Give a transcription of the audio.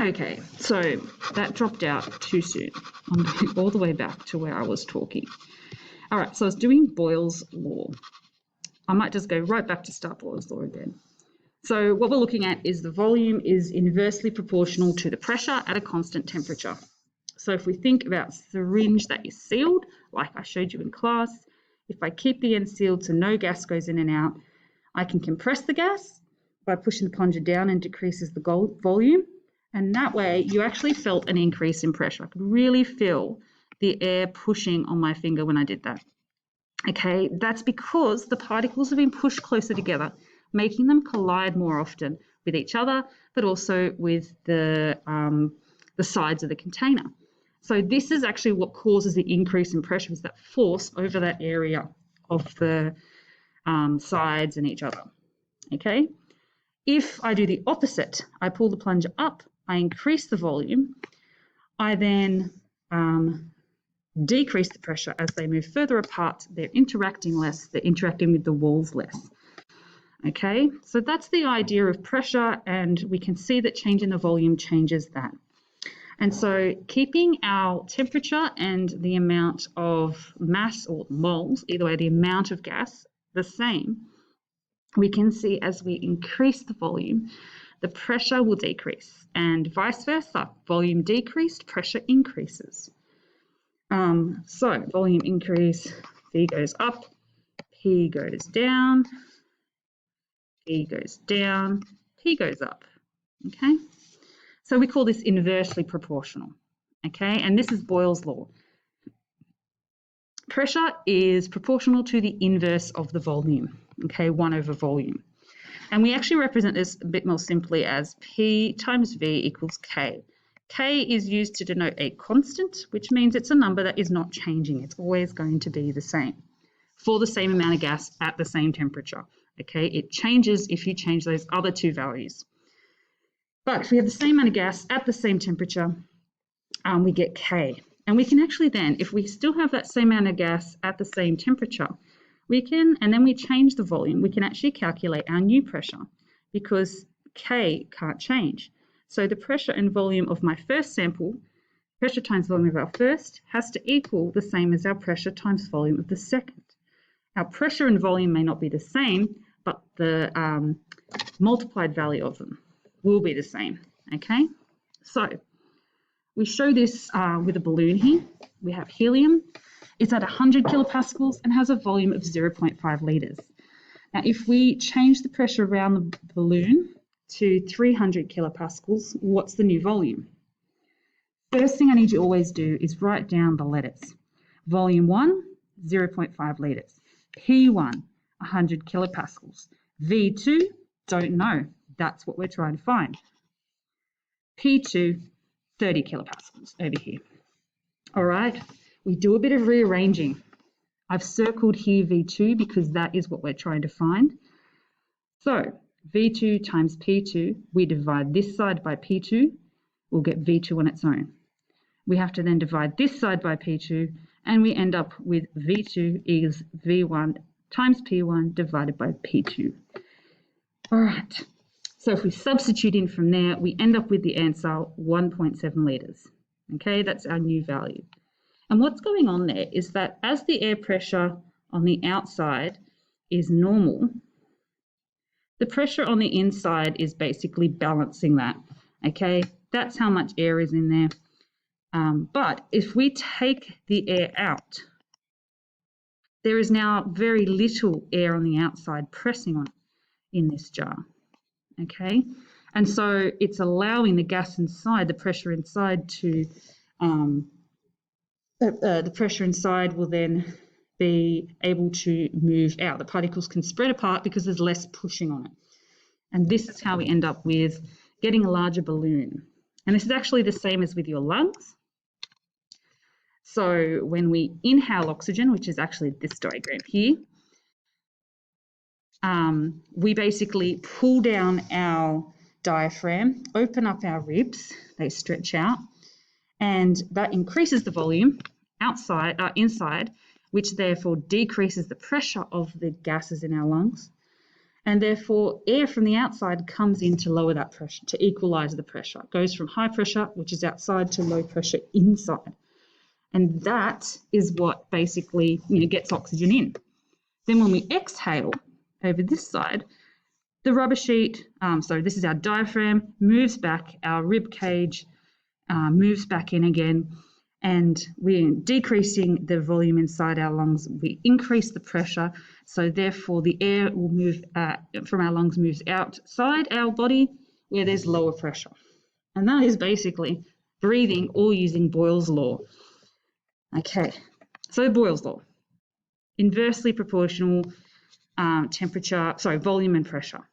Okay, so that dropped out too soon. I'm going all the way back to where I was talking. All right, so I was doing Boyle's law. I might just go right back to start Boyle's law again. So what we're looking at is the volume is inversely proportional to the pressure at a constant temperature. So if we think about a syringe that is sealed, like I showed you in class, if I keep the end sealed so no gas goes in and out, I can compress the gas by pushing the plunger down and decreases the volume. And that way you actually felt an increase in pressure. I could really feel the air pushing on my finger when I did that. Okay, that's because the particles have been pushed closer together, making them collide more often with each other, but also with the sides of the container. So this is actually what causes the increase in pressure, is that force over that area of the sides and each other. Okay, if I do the opposite, I pull the plunger up, I increase the volume, I then decrease the pressure as they move further apart. They're interacting less, they're interacting with the walls less. Okay, so that's the idea of pressure, and we can see that changing the volume changes that. And so keeping our temperature and the amount of mass or moles, either way, the amount of gas the same, we can see as we increase the volume, the pressure will decrease, and vice versa. Volume decreased, pressure increases. So volume increase, V goes up, P goes down, P goes down, P goes up. Okay, so we call this inversely proportional. Okay, and this is Boyle's law. Pressure is proportional to the inverse of the volume. Okay, 1 over volume. And we actually represent this a bit more simply as P times V equals K. K is used to denote a constant, which means it's a number that is not changing. It's always going to be the same for the same amount of gas at the same temperature. Okay, it changes if you change those other two values. But if we have the same amount of gas at the same temperature, we get K. And we can actually then, if we still have that same amount of gas at the same temperature, we can, and then we change the volume, we can actually calculate our new pressure because K can't change. So the pressure and volume of my first sample, pressure times volume of our first, has to equal the same as our pressure times volume of the second. Our pressure and volume may not be the same, but the multiplied value of them will be the same, okay? So we show this with a balloon here. We have helium. It's at 100 kilopascals and has a volume of 0.5 litres. Now, if we change the pressure around the balloon to 300 kilopascals, what's the new volume? First thing I need you to always do is write down the letters. Volume 1, 0.5 litres. P1, 100 kilopascals. V2, don't know. That's what we're trying to find. P2, 30 kilopascals over here. All right, we do a bit of rearranging. I've circled here V2 because that is what we're trying to find. So V2 times P2, we divide this side by P2, we'll get V2 on its own. We have to then divide this side by P2, and we end up with V2 is V1 times P1 divided by P2. All right, so if we substitute in from there, we end up with the answer 1.7 litres. Okay, that's our new value. And what's going on there is that as the air pressure on the outside is normal, the pressure on the inside is basically balancing that. Okay, that's how much air is in there. But if we take the air out, there is now very little air on the outside pressing on it in this jar. Okay, and so it's allowing the gas inside, the pressure inside to, the pressure inside will then be able to move out. The particles can spread apart because there's less pushing on it. And this is how we end up with getting a larger balloon. And this is actually the same as with your lungs. So when we inhale oxygen, which is actually this diagram here, we basically pull down our diaphragm, open up our ribs, they stretch out, and that increases the volume inside, which therefore decreases the pressure of the gases in our lungs. And therefore, air from the outside comes in to lower that pressure, to equalize the pressure. It goes from high pressure, which is outside, to low pressure inside. And that is what basically gets oxygen in. Then when we exhale over this side, the rubber sheet, so this is our diaphragm, moves back, our rib cage moves back in again, and we're decreasing the volume inside our lungs. We increase the pressure, so therefore the air will move from our lungs moves outside our body where there's lower pressure. And that is basically breathing or using Boyle's law. Okay, so Boyle's law, inversely proportional volume and pressure.